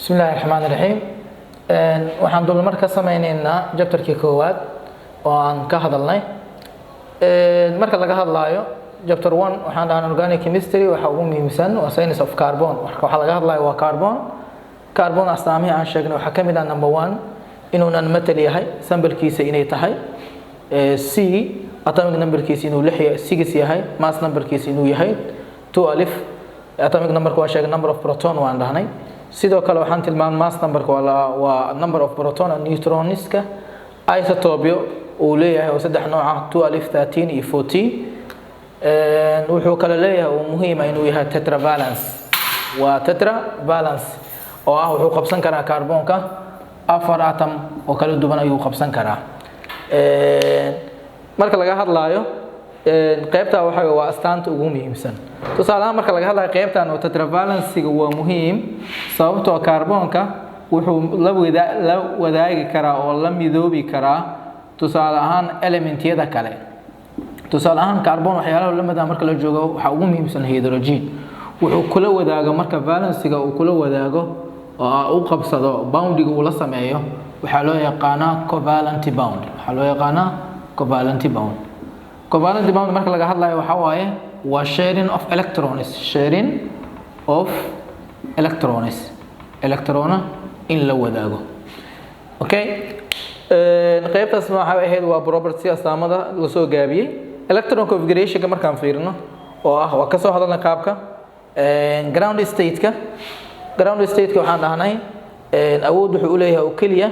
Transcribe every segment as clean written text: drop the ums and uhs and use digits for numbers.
بسم الله الرحمن الرحيم waxaan dul mar ka sameeynaynaa chapterkii koowaad oo aan ka hadalnay marka laga hadlayo chapter 1 waxaan dhahnay organic chemistry waxa ugu muhiimsan waa science of carbon waxa laga hadlayo waa carbon astaamihi aan sheegnay waxa kamid ah number 1 inuu nan metal yahay sambalkiisa inay tahay C atomic numberkiisa inuu 6 yahay mass numberkiisa inuu yahay 2 alif atomic number waa sheegay number of proton waan dhahnay sidoo kale waxaan tilmaam mass number waa number of proton and neutroniska isotope uu leeyahay oo saddex nooc ah 2 alif 13 iyo 14 wuxuu kale leeyahay oo muhiim ah inuu yahay tetravalence waa tetravalence oo ah wuxuu qabsan karaa kaarboonka afar atom oo kala duwan ayuu qabsan karaa marka laga hadlayo qaybta waxa waa astaanta ugu muhiimsan tusaale ahaan marka laga hadlayo qaybtan oo tetravalence-ga waa muhiim sababtoo kaarboonka wuxuu la wadaagi karaa oo la midoobi karaa tusaale ahaan elementyada kale tusaale ahaan kaarboon waxyaalaha la mid ah marka la joogo waxa ugu muhiimsan hydrogen wuxuu kula wadaago marka valence-ga uu kula wadaago oo uu qabsado boundiga uu la sameeyo waxa loo yaqaanaa covalent bond covalent bond marka laga hadlayo waxa waaye waa sharing of electrons in la wadaago okay qaybtaas waxa ahayd waa property astaamada la soo gaabiyay electron configuration ka markaan fiirino oo ah waa ka soo hadalna qaabka ground state-ka waxaan dhahnay awood wuxuu u leeyahay oo kaliya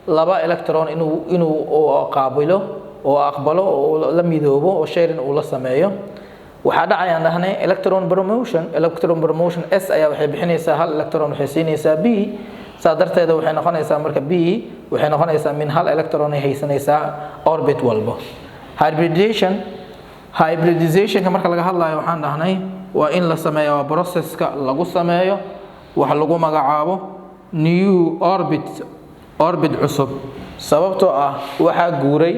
laba electron inuu qaabilo oo aqbalo oo la midoobo oo sharing uu la sameeyo waxa dhacayaan dhahnay electron promotion s ayaa waxay bixinaysaa hal electron waxay siinaysaa b saadarteeda waxay noqonaysaa marka b waxay noqonaysaa min hal electron ay haysanaysaa orbit walba hybridization marka laga hadlayo waxaan dhahnay waa in la sameeyo processka lagu sameeyo wax lagu magacaabo new orbit cusub sababtoo ah waxa guuray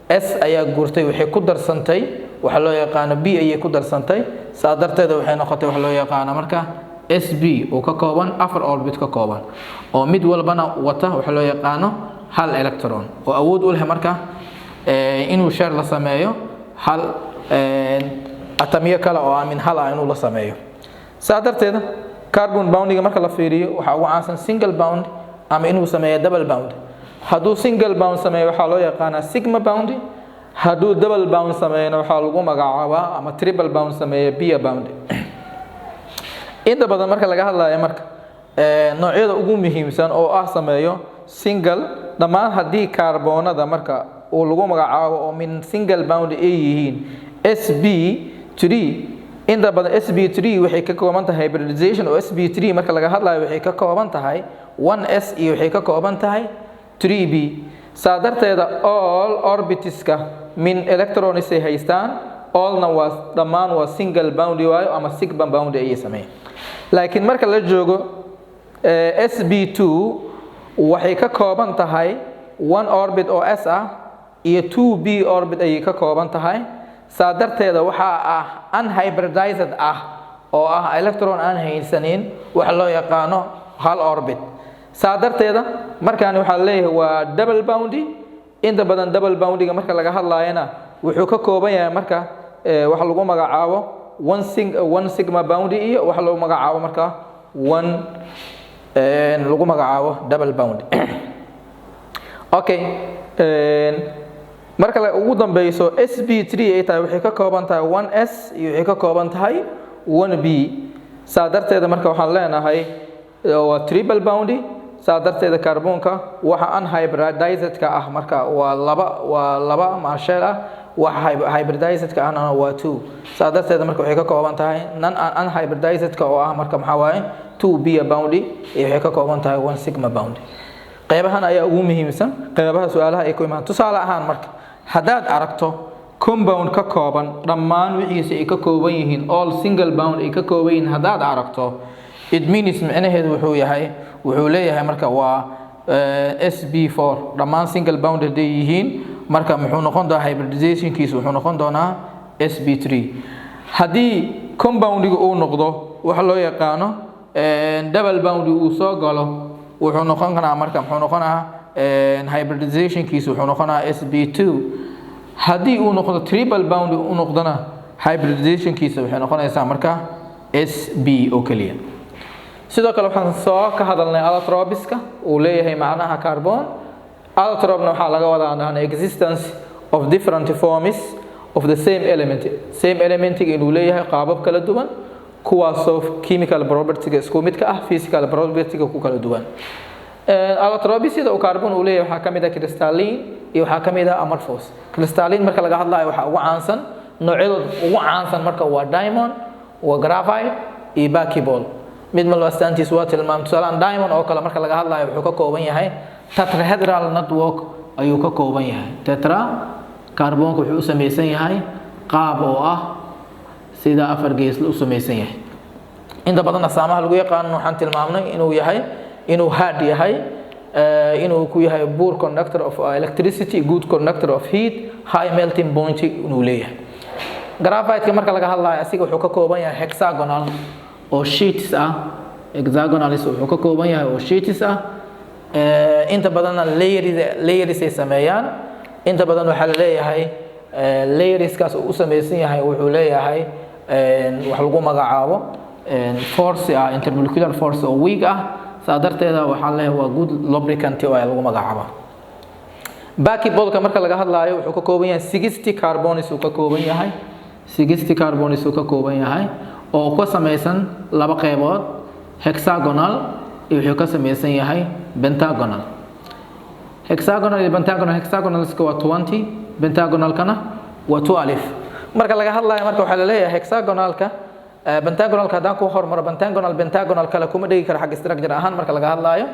s ayaa guurtay waxay ku darsantay waxa loo yaqaan b ayay ku darsantay saadarteeda waxay noqotay wax loo yaqaan marka sb oo ka kooban afar orbit ka kooban oo mid walbana wata waxa loo yaqaan hal electron oo awood u leh marka inuu share la sameeyo hal atomiyo kale oo min hal inuu la sameeyo saadarteeda carbon bounding marka la fiiriyo waxa ugu caansan single bound ama inuu sameeyo double bound hadduu single bound sameeyo waxa loo yaqaan sigma bound hadduu double bound sameeyana waxa lagu magacaabaa ama triple bound sameeyo pia bound inta badan marka laga hadlayo marka noocyada ugu muhiimsan oo ah sameeyo single dhamaan hadii kaarboonada marka uu lagu magacaabo oo min single bound ay yihiin sb3 inta badan sb3 waxay ka kooban tahay hybridization oo sb3 marka laga hadlayo waxay ka kooban tahay 1s iyo waxay ka kooban tahay 3b saadarteeda all orbitiska min electrons ay haystaan allna waa dhamaan waa single bound waayo ama sigma bound ay sameeyaan laakiin marka la joogo sb2 waxay ka kooban tahay 1 orbit oo s ah iyo 2b orbit ay ka kooban tahay saadarteeda waxa ah unhybridized ah oo ah electron aan haysanin waxa loo yaqaano hal orbit saadarteeda markaan waxa leeyahay waa double bound inta badan double boundiga marka laga hadlaayana wuxuu ka kooban yahay marka waxa lagu magacaabo one sigma bound iyo waxa lagu magacaabo marka lagu magacaabo double bound okay marka la ugu dambeeyso sb3 ay tahay waxay ka kooban tahay 1s iyo waxay ka kooban tahay 1b saadarteeda marka waxaan leenahay waa triple bound saadarteeda kaarboonka waxa unhybridized ka ah marka waa laba marshal ah waxa hybridized ka ahna waa 2 saadarteeda marka waxay ka kooban tahay non unhybridized ka oo ah marka waxa waaye 2b bound iyo waxay ka kooban tahay 1 sigma bound qaybahan ayaa ugu muhiimsan qaybaha su'aalaha ay ku imaan tusaale ahaan marka hadaad aragto compound ka kooban dhamaan wixiisa ay ka kooban yihiin all single bound ay ka kooban yihiin hadaad aragto it means macnaheedu wuxuu leeyahay marka waa sb4 dhamaan single bound ay yihiin marka muxuu noqon doonaa hybridization kiisu wuxuu noqon doonaa sb3 hadii compoundiga uu noqdo waxa loo yaqaano double bond uu soo galo wuxuu noqon karaa marka muxuu noqonayaa hybridization kiisu wuxuu noqonayaa sp2 haddii uu noqdo triple bond uu noqdona hybridization kiisu waxay noqonaysaa marka sb oo kaliya sidoo kale waxaan soo ka hadalnay allotropiska uu leeyahay macnaha carbon allotropna waxaa laga wadaa existence of different forms of the same element inuu leeyahay qaabab kala duwan kuwaasoo chemical property isku mid ka ah physical property ku kala duwan allotropy sida uu carbon uu leeyahay waxaa kamid ah crystalline iyo waxaa kamid ah amorphous crystalline marka laga hadlayo waxaa ugu caansan noocyadooda ugu caansan marka waa diamond waa graphite iyo buckyball mid malba astaantiisu waa tilmaam tusaalaan diamond oo kale marka laga hadlayo wuxuu ka kooban yahay tetrahedral network ayuu ka kooban yahay tetra carbonku wuxuu u samaysan yahay qaab oo ah sida afar gees u samaysan yahay inta badan astaamaha lagu yaqaan waxaan tilmaamnay inuu hard yahay inuu ku yahay poor conductor of electricity good conductor of heat high melting point inuu leeyahay graphite marka laga hadlayo asiga wuxuu ka kooban yahay hexagonal oo sheets ah hexagonalis wuxuu ka kooban yahay oo sheets ah inta badanna layers ay sameeyaan inta badan waxaa la leeyahay layerskaas uu u samaysan yahay wuxuu leeyahay wax lagu magacaabo force ah intermolecular force oo weak ah saa darteeda waxaa leeyahay waa good lubricant oo lagu magacaabo buckyballka marka laga hadlayo wuxuu ka kooban yahay 60 carbonis uu ka kooban yahay 60 carbonis uu ka kooban yahay oo ka samaysan laba qaybood hexagonal iyo wuxuu ka samaysan yahay pentagonal hexagonal iyo pentagonal hexagonalska waa 20 pentagonalkana waa 12 marka laga hadlayo marka waxa la leeyahay hexagonalka pentagonalka hadaan ku hormaro pentagonal kale kuma dhigi karo xag structure ahaan marka laga hadlayo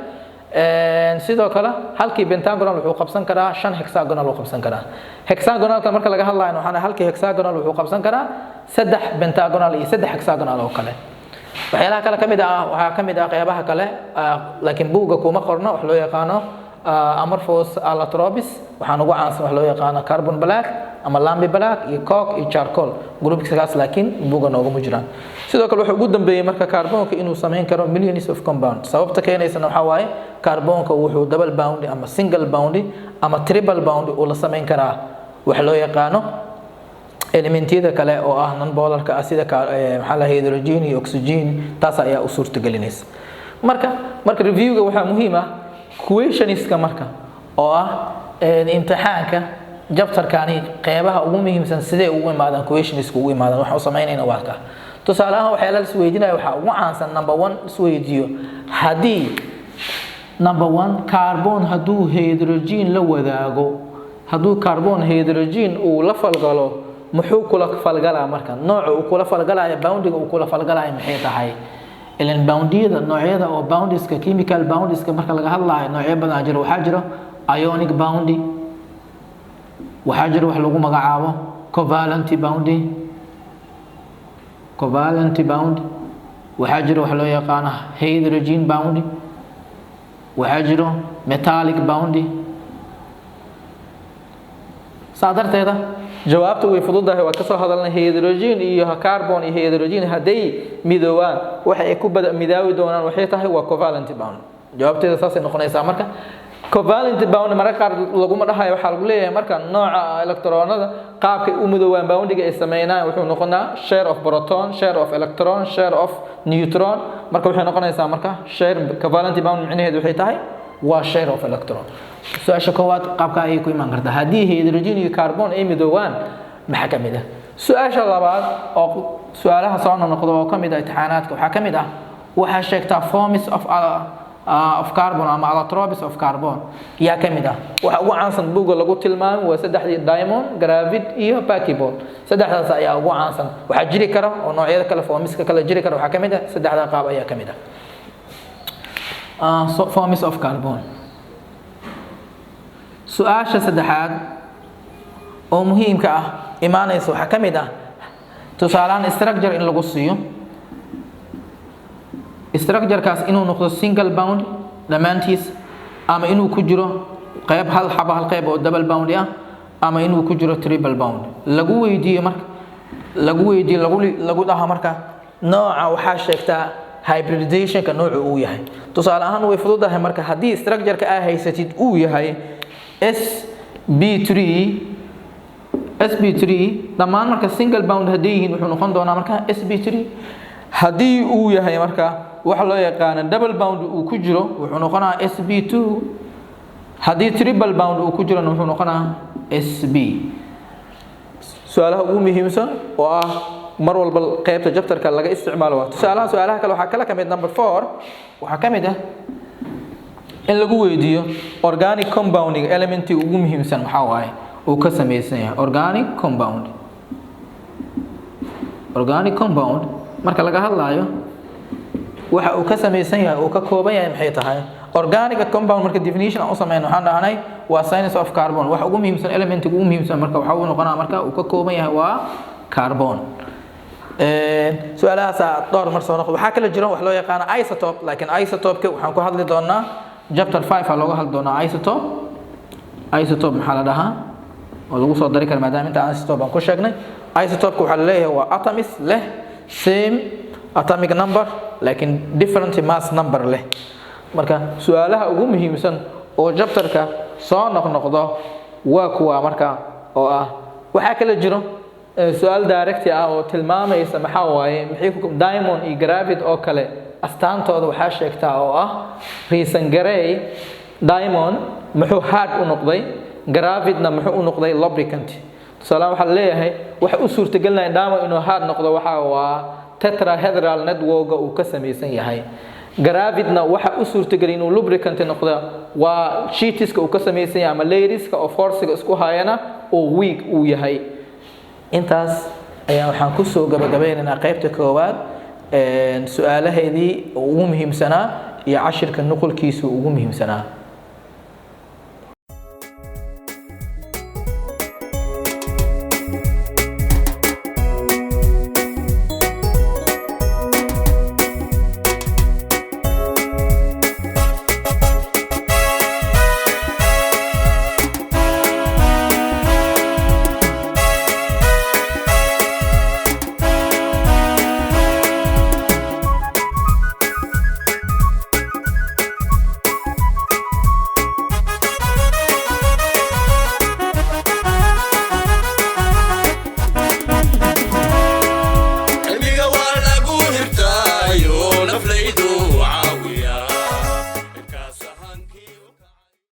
sidoo kale halkii pentagonal wuxuu qabsan karaa 5 hexagonal uu qabsan karaa hexagonalka marka laga hadlayo waxana halkii hexagonal wuxuu qabsan karaa 3 pentagonal iyo 3 hexagonal oo kale waxyaalaha kale kamid ah waxa kamid ah qaybaha kale laakiin buuga kuma qorno wax loo yaqaano amorphous allotropes waxaan ugu caansan wax loo yaqaano carbon black ama lambi black iyo coke iyo charcoal groupkaas laakiin buuga nooga mujiraan sidoo kale wuxuu ugu dambeeyay marka carbonka inuu sameyn karo millions of compounds sababta keenaysa waxa waaye carbonka wuxuu double bound ama single bound ama triple bound uu la sameyn karaa wax loo yaqaano elementyada kale oo ah non polarka sida maxaa la hydrogen iyo oxygen taas ayaa u suurta gelinaysa marka reviewga waxa muhiim ah questioniska marka oo ah imtixaanka jabtarkani qeybaha ugu muhiimsan sidee ugu imaadaan questioniska ugu imaadaan waxa uu sameeynayna waa ka tusaale ahaan waxa la isweydiinayo waxa ugu caansan number 1 isweydiyo hadii number 1 carbon haduu hydrogen la wadaago haduu carbon hydrogen uu la falgalo muxuu kula falgalaa marka nooca uu kula falgalaayo boundiga uu kula falgalaayo maxay tahay ilan boundiyada noocyada oo boundiska chemical boundiska marka laga hadlaayo noocyo badan jira waxa jira ionic bounding waxa jira wax lagu magacaabo covalent bound waxa jira wax loo yaqaan hydrogen bound waxa jira metallic bound saadarteeda jawaabtu way fududahay waa ka soo hadalnay hydrogen iyo carbon iyo hydrogen haday midoobaan waxa ay ku midaawi doonaan waxay tahay waa covalent bound jawaabteeda saas ay noqonaysaa marka covalent bound marka qaar lagu ma dhahayo waxa lagu leeyahay marka nooca electronada qaabka u midoobaan boundiga ay sameeyaan wuxuu noqonaa share of proton share of electron share of neutron marka waxay noqonaysaa marka share covalent bound macnaheedu waxay tahay waa share of electron su'aasha koowaad qaabka ay ku iman kartaa hadii hydrogen iyo carbon ay midoobaan maxaa kamid ah su'aasha labaad oo su'aalaha soo noqdo oo kamid ah imtixaanaadka waxa kamid ah waxa sheegtaa forms of carbon ama allotropes of carbon yaa kamid ah waxa ugu caansan buuga lagu tilmaamay waa saddexdii diamond graphite iyo buckyball saddexdaas ayaa ugu caansan waxa jiri kara oo noocyada kale formska kale jiri kara waxa kamid ah saddexda qaab ayaa kamid ah forms of carbon su'aasha saddexaad oo muhiimka ah imaanaysa waxa kamid ah tusaalaan structure in lagu siiyo structure kaas inuu noqdo single bound dhamaantiis ama inuu ku jiro qayb hal qayb oo double bound ah ama inuu ku jiro triple bound lagu weydiiyo marka lagu dhaha marka nooca waxa sheegtaa hybridization ka noocu uu yahay tusaale ahaan way fududahay marka hadii structure ka haysatid uu yahay sb3 dhamaan marka single bound hadii yihiin wuxuu noqon doonaa marka sb3 hadii uu yahay marka waxa loo yaqaan double bound uu ku jiro wuxuu noqonaa sb2 hadii triple bound uu ku jiro wuxuu noqonaa sb su'aalaha ugu muhiimsan oo ah mar walba qaybta chapterka laga isticmaalo waa su'aalaha kale waxa kala kamid number 4 waxa kamid ah in lagu weydiiyo organic compounding element ugu muhiimsan waxa waaye uu ka sameeysan yahay organic compound marka laga hadlaayo waxa uu ka sameeysan yahay uu ka kooban yahay maxay tahay organic compound marka definition aan u sameeyno waxaan dhahnay waa science of carbon waxa ugu muhiimsan element ugu muhiimsan marka waxa uu noqonaa marka uu ka kooban yahay waa carbon su'aalahaas door mar soo noqdo waxa kala jira wax loo yaqaan isotope laakiin isotope waxaan ku hadli doonaa chapter 5 looga hadli doonaa isotope maxaa la dhahaa oo lagu soo dari karo maadaama inta isotope aan ku sheegnay isotope waxa la leeyahay waa atoms leh same atomic number laakiin different mass number leh marka su'aalaha ugu muhiimsan oo chapterka soo noqnoqdo waa kuwa marka oo ah waxa kala jiro su'aal direct ah oo tilmaamaysa maxaa waaye maxay ku diamond iyo graphite oo kale astaantooda waxa sheegtaa oo ah reason garay diamond muxuu hard u noqday graphite na muxuu u noqday lubricant salaam waxa leeyahay waxa u suurtagalnaa diamond inuu hard noqdo waxa waa tetrahedral network uu ka sameeysan yahay graphite na waxa u suurtagal inuu lubricant noqdo waa sheetiska uu ka sameeysan yahay ama layerska oo force isku hayana oo weak uu yahay intaas ayaa waxaan ku soo gabagabaynaynaa qaybta koowaad su'aalaheedii ugu muhiimsanaa iyo cashirka nuqulkiisa ugu muhiimsanaa